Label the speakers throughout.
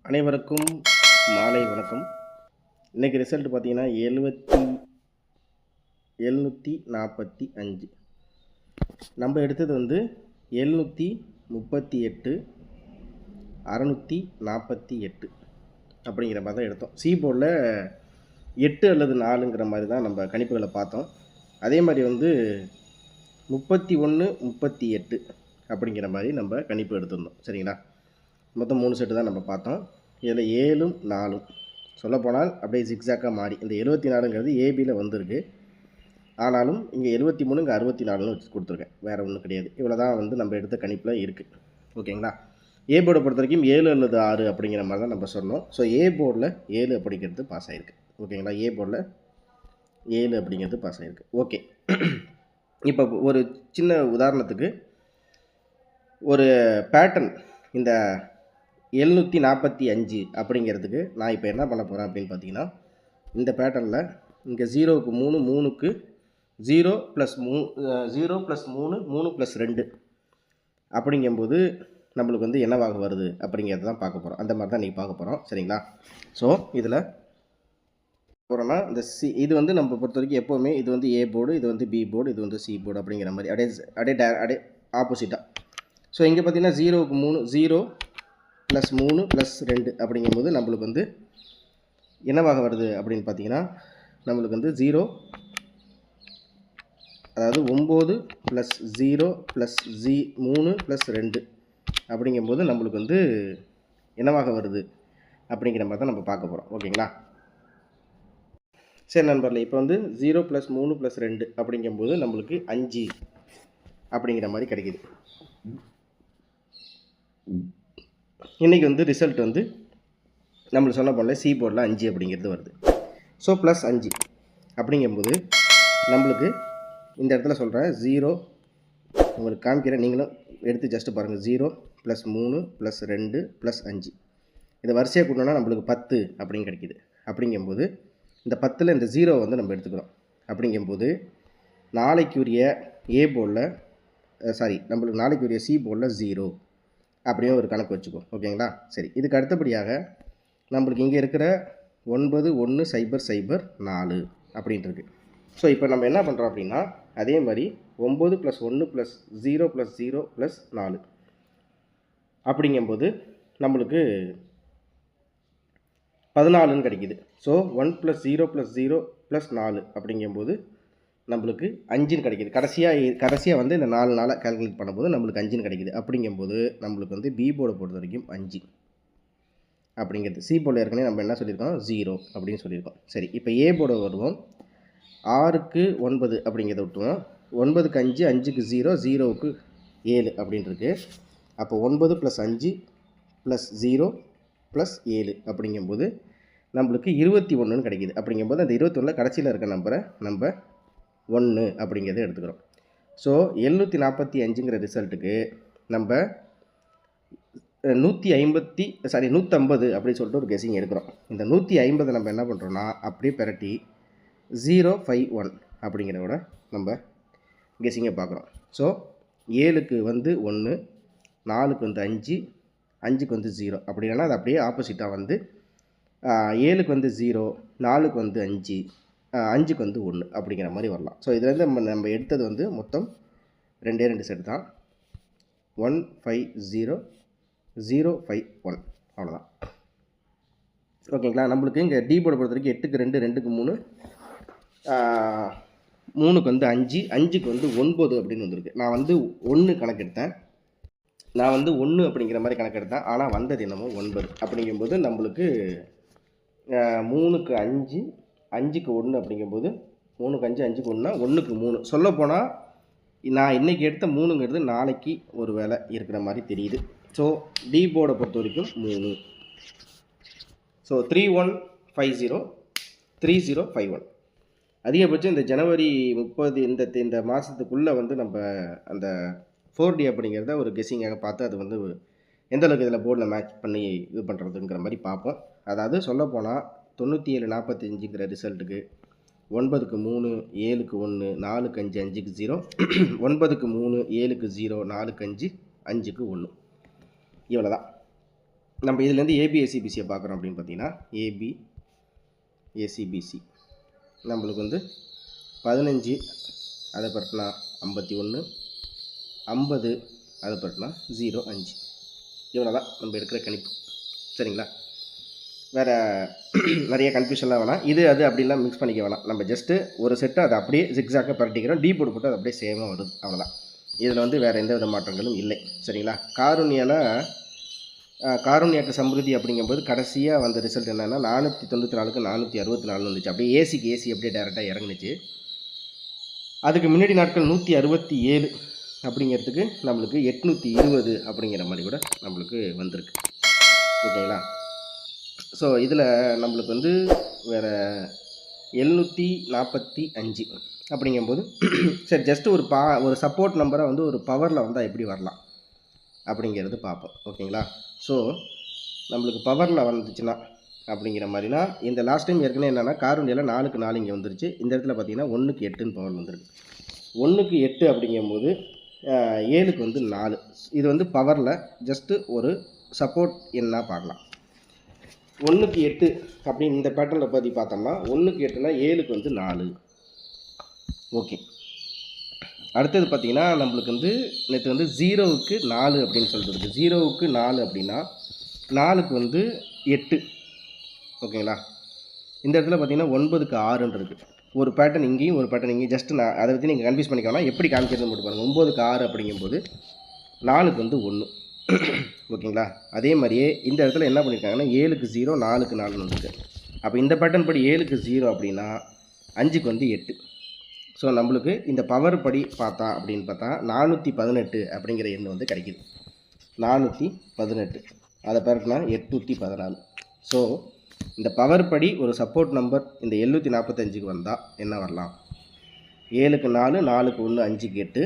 Speaker 1: அனைவருக்கும் மாலை வணக்கம். இன்றைக்கி ரிசல்ட் பார்த்தீங்கன்னா 745. நம்ம எடுத்தது வந்து 738 648 அப்படிங்கிற மாதிரி தான் எடுத்தோம். சி போர்டில் 8 அல்லது 4ங்கிற மாதிரி தான் நம்ம கணிப்புகளை பார்த்தோம். அதே மாதிரி வந்து 31 38 அப்படிங்கிற மாதிரி நம்ம கணிப்பு எடுத்திருந்தோம். சரிங்களா? மொத்தம் 3 செட்டு தான் நம்ம பார்த்தோம். இதில் 7 4 சொல்லப்போனால் அப்படியே ஜிக்ஸாக்காக மாறி இந்த 74ங்கிறது ஏபியில் வந்திருக்கு. ஆனாலும் இங்கே 73 இங்கே 64ன்னு வச்சு கொடுத்துருக்கேன். வேறு ஒன்றும் கிடையாது. இவ்வளோ தான் வந்து நம்ம எடுத்த கணிப்பில் இருக்குது. ஓகேங்களா? ஏ போர்டை பொறுத்த வரைக்கும் 7 அல்லது 6 அப்படிங்கிற மாதிரி தான் நம்ம சொன்னோம். ஸோ ஏ போர்டில் 7 அப்படிங்கிறது பாஸ் ஆகிருக்கு. ஓகேங்களா? ஏ போர்டில் 7 அப்படிங்கிறது பாஸ் ஆகிருக்கு. ஓகே. இப்போ ஒரு சின்ன உதாரணத்துக்கு ஒரு பேட்டர்ன் இந்த 745 அப்படிங்கிறதுக்கு நான் இப்போ என்ன பண்ண போகிறேன் அப்படின்னு பார்த்தீங்கன்னா, இந்த பேட்டர்னில் இங்கே 0க்கு 3 3க்கு 0 + 3 3 + 2 அப்படிங்கும்போது நம்மளுக்கு வந்து என்னவாக வருது அப்படிங்கிறத தான் பார்க்க போகிறோம். அந்த மாதிரி தான் இன்றைக்கி பார்க்க போகிறோம். சரிங்களா? ஸோ இதில் போகிறோன்னா இந்த இது வந்து நம்ம பொறுத்த வரைக்கும் எப்போவுமே இது வந்து ஏ போர்டு, இது வந்து பி போர்டு, இது வந்து சி போர்டு அப்படிங்கிற மாதிரி அப்படியே ஆப்போசிட்டாக. ஸோ இங்கே பார்த்தீங்கன்னா 0க்கு 3 0 + 3 + 2 அப்படிங்கும்போது நம்மளுக்கு வந்து என்னவாக வருது அப்படின்னு பார்த்தீங்கன்னா, நம்மளுக்கு வந்து 0 அதாவது 9 + 0 + 3 + 2 அப்படிங்கும்போது நம்மளுக்கு வந்து என்னவாக வருது அப்படிங்கிற மாதிரி தான் நம்ம பார்க்க போகிறோம். ஓகேங்களா? சரி நண்பர்களே, இப்போ வந்து 0 + 3 + 2 அப்படிங்கும்போது நம்மளுக்கு 5 அப்படிங்கிற மாதிரி கிடைக்கிது. இன்றைக்கி வந்து ரிசல்ட் வந்து நம்மளுக்கு சொன்ன போல சி போர்டில் 5 அப்படிங்கிறது வருது. ஸோ +5 அப்படிங்கும்போது நம்மளுக்கு இந்த இடத்துல சொல்கிறேன் 0 உங்களுக்கு காமிக்கிறேன், நீங்களும் எடுத்து ஜஸ்ட்டு பாருங்கள். 0 + 3 + 2 + 5 இதை வரிசையாக கூட்டணும்னா நம்மளுக்கு 10 அப்படின்னு கிடைக்கிது. அப்படிங்கும்போது இந்த 10ல் இந்த 0 வந்து நம்ம எடுத்துக்கிறோம். அப்படிங்கும்போது நாளைக்குரிய ஏ போர்டில் நம்மளுக்கு நாளைக்குரிய சி போர்டில் 0 அப்படியே ஒரு கணக்கு வச்சுக்கோ. ஓகேங்களா? சரி, இதுக்கு அடுத்தபடியாக நம்மளுக்கு இங்கே இருக்கிற 910004 அப்படின்ட்டுருக்கு. ஸோ இப்போ நம்ம என்ன பண்ணுறோம் அப்படின்னா, அதே மாதிரி 9 + 1 + 0 + 0 + 4 அப்படிங்கும்போது நம்மளுக்கு 14ன்னு கிடைக்கிது. ஸோ 1 + 0 + 0 + 4 அப்படிங்கும்போது நம்மளுக்கு 5ன்னு கிடைக்கிது. கடைசியாக வந்து இந்த 4 நாளை கால்குலேட் பண்ணும்போது நம்மளுக்கு 5ன்னு கிடைக்கிது. அப்படிங்கும்போது நம்மளுக்கு வந்து பி போர்டை பொறுத்த வரைக்கும் 5 அப்படிங்கிறது. சி போர்டில் ஏற்கனவே நம்ம என்ன சொல்லியிருக்கோம், 0 அப்படின்னு சொல்லியிருக்கோம். சரி, இப்போ ஏ போர்டை வருவோம். 6க்கு 9 அப்படிங்கிறத விட்டுருவோம். 9க்கு 5 5க்கு 0 0க்கு 7 அப்படின்ட்டுருக்கு. அப்போ 9 + 5 + 0 + 7 அப்படிங்கும்போது நம்மளுக்கு 21ன்னு கிடைக்கிது. அப்படிங்கும்போது அந்த 21ல் கடைசியில் இருக்க நம்பரை நம்ம 1 அப்படிங்கிறத எடுத்துக்கிறோம். ஸோ 745ங்கிற ரிசல்ட்டுக்கு நம்ம 150 அப்படின்னு சொல்லிட்டு ஒரு கெஸிங் எடுக்கிறோம். இந்த 150 நம்ம என்ன பண்ணுறோன்னா அப்படியே பெரட்டி 051 அப்படிங்கிறதோட நம்ம கெஸிங்கை பார்க்குறோம். ஸோ 7க்கு வந்து 1, 4க்கு வந்து 5, 5க்கு வந்து 0 அப்படி இல்லைன்னா அது அப்படியே ஆப்போசிட்டாக வந்து 7க்கு வந்து 0, 4க்கு வந்து 5, 5க்கு வந்து 1 அப்படிங்கிற மாதிரி வரலாம். ஸோ இதுலேருந்து நம்ம எடுத்தது வந்து மொத்தம் 2 செட் தான். 150051 அவ்வளோதான். ஓகேங்களா? நம்மளுக்கு இங்கே டி போர்டை பொறுத்த வரைக்கும் 8க்கு 2 2க்கு 3 3க்கு வந்து 5 5க்கு வந்து 9 அப்படின்னு வந்திருக்கு. நான் வந்து 1 கணக்கெடுத்தேன். அப்படிங்கிற மாதிரி கணக்கெடுத்தேன். ஆனால் வந்தது என்னமோ 9 அப்படிங்கும்போது நம்மளுக்கு 3க்கு 5 5க்கு 1 அப்படிங்கும்போது 3க்கு 5 5க்கு 1னா 1க்கு 3. சொல்லப்போனால் நான் இன்றைக்கி எடுத்த 3ங்கிறது நாளைக்கு ஒரு வேலை இருக்கிற மாதிரி தெரியுது. ஸோ டி போர்டை பொறுத்த வரைக்கும் 3. ஸோ 3150 3051 அதிகபட்சம் இந்த ஜனவரி 30 இந்த மாதத்துக்குள்ளே வந்து நம்ம அந்த 4D அப்படிங்கிறத ஒரு கெஸ்ஸிங்காக பார்த்து அது வந்து எந்தளவுக்கு இதில் போர்டில் மேட்ச் பண்ணி இது பண்ணுறதுங்கிற மாதிரி பார்ப்போம். அதாவது சொல்லப்போனால் 9745ங்கிற ரிசல்ட்டுக்கு 9க்கு 3 7க்கு 1 4க்கு 5 5க்கு 0 9க்கு 3 7க்கு 0 4க்கு 5 5க்கு 1 இவ்வளோ தான். நம்ம இதுலேருந்து ஏபி ஏசிபிசியை பார்க்குறோம் அப்படின்னு பார்த்தீங்கன்னா ஏபி ஏசிபிசி நம்மளுக்கு வந்து 15 அதை பட்டினா 51 50 அதை பட்டினா 0.5 இவ்வளோ தான் நம்ம எடுக்கிற கணிப்பு. சரிங்களா? வேறு நிறைய கன்ஃபியூஷன்லாம் வேணாம். இது அது அப்படின்லாம் மிக்ஸ் பண்ணிக்க வேணாம். நம்ம ஜஸ்ட்டு ஒரு செட்டு அதை அப்படியே ஜிக்ஸாக்காக பரட்டிக்கிறோம். டீ போட்டு அது அப்படியே சேமாக வருது. அவ்வளோதான். இதில் வந்து வேறு எந்த வித மாற்றங்களும் இல்லை. சரிங்களா? காருண்யாக்கு சம்ருதி அப்படிங்கும்போது கடைசியாக வந்த ரிசல்ட் என்னென்னா 494க்கு 464 வந்துச்சு. அப்படியே ஏசி அப்படியே டேரெக்டாக இறங்குனுச்சு. அதுக்கு முன்னாடி நாட்கள் 167 அப்படிங்கிறதுக்கு நம்மளுக்கு 820 அப்படிங்கிற மாதிரி கூட நம்மளுக்கு வந்திருக்கு. ஓகேங்களா? ஸோ இதில் நம்மளுக்கு வந்து வேறு 745 அப்படிங்கும்போது சரி ஜஸ்ட்டு ஒரு சப்போர்ட் நம்பரை வந்து ஒரு பவரில் வந்தால் எப்படி வரலாம் அப்படிங்கிறது பார்ப்போம். ஓகேங்களா? ஸோ நம்மளுக்கு பவரில் வந்துச்சுன்னா அப்படிங்கிற மாதிரினா இந்த லாஸ்ட் டைம் ஏற்கனவே என்னென்னா காருண்யாவில் 4க்கு 4 இங்கே வந்துருச்சு. இந்த இடத்துல பார்த்தீங்கன்னா 1க்கு 8ன்னு பவர் வந்துருக்கு. 1க்கு 8 அப்படிங்கும்போது 7க்கு வந்து 4. இது வந்து பவரில் ஜஸ்ட்டு ஒரு சப்போர்ட் என்ன பார்க்கலாம். 1க்கு 8 அப்படின்னு இந்த பேட்டர்னில் பற்றி பார்த்தோம்னா 1க்கு 8னா 7க்கு வந்து 4. ஓகே. அடுத்தது பார்த்திங்கன்னா நம்மளுக்கு வந்து நேற்று வந்து 0க்கு 4 அப்படின்னு சொல்லிட்டு இருக்குது. 0க்கு 4 அப்படின்னா 4க்கு வந்து 8. ஓகேங்களா? இந்த இடத்துல பார்த்திங்கன்னா 9க்கு 6ன்னு இருக்குது. ஒரு பேட்டர்ன் இங்கேயும் ஒரு பேட்டர்ன் இங்கேயும். ஜஸ்ட்டு நான் அதை பற்றி நீங்கள் கன்ஃபியூஸ் பண்ணிக்கோனா எப்படி காமிக்கிறது மட்டும் பாருங்கள். 9க்கு 6 அப்படிங்கும்போது 4க்கு வந்து 1. ஓகேங்களா? அதே மாதிரியே இந்த இடத்துல என்ன பண்ணியிருக்காங்கன்னா 7க்கு 0 4க்கு 4ன்னு வந்துருக்கு. அப்போ இந்த பேட்டர்ன் படி 7க்கு 0 அப்படின்னா 5க்கு வந்து 8. ஸோ நம்மளுக்கு இந்த பவர் படி பார்த்தா 418 அப்படிங்கிற எண் வந்து கிடைக்கிது. 418 அதை பிறகுனா 814. ஸோ இந்த பவர் படி ஒரு சப்போர்ட் நம்பர் இந்த 745க்கு வந்தால் என்ன வரலாம்? 7க்கு 4 4க்கு 1 5க்கு 8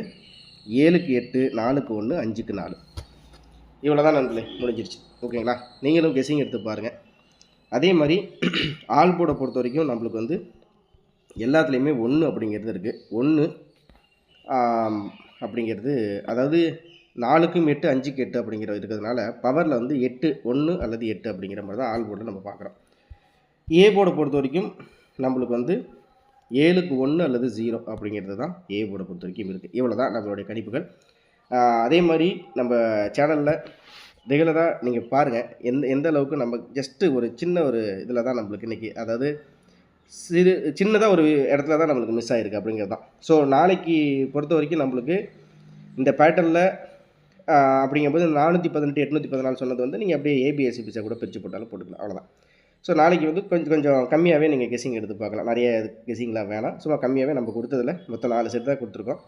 Speaker 1: 7க்கு 8 4க்கு 1 5க்கு 4. இவ்வளோ தான் நண்பர்களே, முடிஞ்சிருச்சு. ஓகேங்களா? நீங்களும் கெஸிங் எடுத்து பாருங்கள். அதே மாதிரி ஆல் போர்டை பொறுத்த வரைக்கும் நம்மளுக்கு வந்து எல்லாத்துலேயுமே 1 அப்படிங்கிறது இருக்குது. 1 அப்படிங்கிறது அதாவது 4க்கும் 8 5க்கு 8 அப்படிங்கிற இருக்கிறதுனால பவரில் வந்து 8 1 அல்லது 8 அப்படிங்கிற மாதிரி தான் ஆல் போர்டை நம்ம பார்க்குறோம். ஏ போர்டை பொறுத்த வரைக்கும் நம்மளுக்கு வந்து 7க்கு 1 அல்லது 0 அப்படிங்கிறது தான் ஏ போர்டை பொறுத்த வரைக்கும் இருக்குது. இவ்வளோ தான் நம்மளுடைய கணிப்புகள். அதே மாதிரி நம்ம சேனலில் ரெகுலராக நீங்கள் பாருங்கள் எந்த அளவுக்கு நம்ம ஜஸ்ட்டு ஒரு சின்ன ஒரு இதில் தான் நம்மளுக்கு இன்றைக்கி அதாவது சின்னதாக ஒரு இடத்துல தான் நம்மளுக்கு மிஸ் ஆகிருக்கு அப்படிங்கிறது தான். ஸோ நாளைக்கு பொறுத்த வரைக்கும் நம்மளுக்கு இந்த பேட்டர்னில் அப்படிங்கும்போது 418 814 சொன்னது வந்து நீங்கள் அப்படியே ஏபிஎஸ்சிபிஸை கூட பிரித்து போட்டாலும் போட்டுக்கலாம். அவ்வளோதான். ஸோ நாளைக்கு வந்து கொஞ்சம் கம்மியாகவே நீங்கள் கெஸிங் எடுத்து பார்க்கலாம். நிறைய கெஸிங்லாம் வேணாம். சும்மா கம்மியாகவே நம்ம கொடுத்ததில் மொத்தம் 4 செட் தான் கொடுத்துருக்கோம்.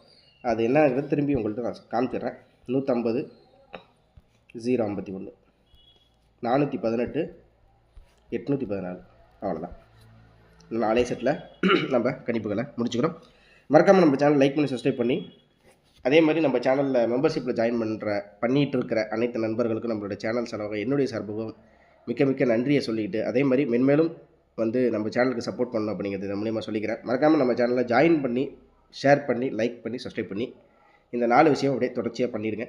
Speaker 1: அது என்னங்கிறது திரும்பி உங்கள்கிட்ட நான் காமிச்சிடுறேன். 150 051 418 814 அவ்வளோதான். 4 செட்டில் நம்ம கணிப்புகளை முடிச்சுக்கிறோம். மறக்காமல் நம்ம சேனல் லைக் பண்ணி சப்ஸ்கிரைப் பண்ணி அதே மாதிரி நம்ம சேனலில் மெம்பர்ஷிப்பில் ஜாயின் பண்ணிகிட்டு இருக்கிற அனைத்து நண்பர்களுக்கும் நம்மளோட சேனல் சார்பாக என்னுடைய சார்பாகவும் மிக்க நன்றியை சொல்லிக்கிட்டு அதே மாதிரி மென்மேலும் வந்து நம்ம சேனலுக்கு சப்போர்ட் பண்ணணும் அப்படிங்கிறது இதன் மூலியமாக சொல்லிக்கிறேன். மறக்காமல் நம்ம சேனலில் ஜாயின் பண்ணி ஷேர் பண்ணி லைக் பண்ணி சப்ஸ்கிரைப் பண்ணி இந்த 4 விஷயம் அப்படியே தொடர்ச்சியாக பண்ணிடுங்க.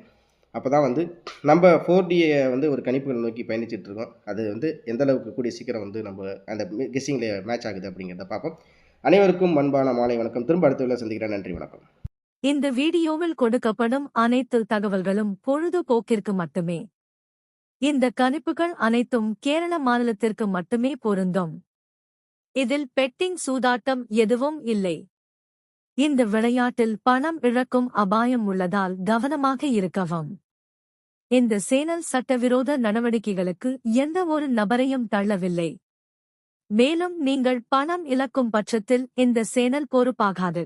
Speaker 1: அப்போ தான் வந்து நம்ம 4Dயை வந்து ஒரு கணிப்புகள் நோக்கி பயணிச்சிட்ருக்கோம். அது வந்து எந்த அளவுக்கு கூடிய சீக்கிரம் வந்து நம்ம அந்த கெஸ்ஸிங்கில் மேட்ச் ஆகுது அப்படிங்கிறத பார்ப்போம். அனைவருக்கும் அன்பான மாலை வணக்கம். திரும்ப அடுத்த வீடியோவில் சந்திக்கிறேன். நன்றி, வணக்கம்.
Speaker 2: இந்த வீடியோவில் கொடுக்கப்படும் அனைத்து தகவல்களும் பொழுதுபோக்கிற்கு மட்டுமே. இந்த கணிப்புகள் அனைத்தும் கேரள மாநிலத்திற்கு மட்டுமே பொருந்தும். இதில் பெட்டிங் சூதாட்டம் எதுவும் இல்லை. இந்த விளையாட்டில் பணம் இழக்கும் அபாயம் உள்ளதால் கவனமாக இருக்கவும். இந்த சேனல் சட்டவிரோத நடவடிக்கைகளுக்கு எந்த ஒரு நபரையும் தள்ளவில்லை. மேலும் நீங்கள் பணம் இழக்கும் பட்சத்தில் இந்த சேனல் பொறுப்பாகாது.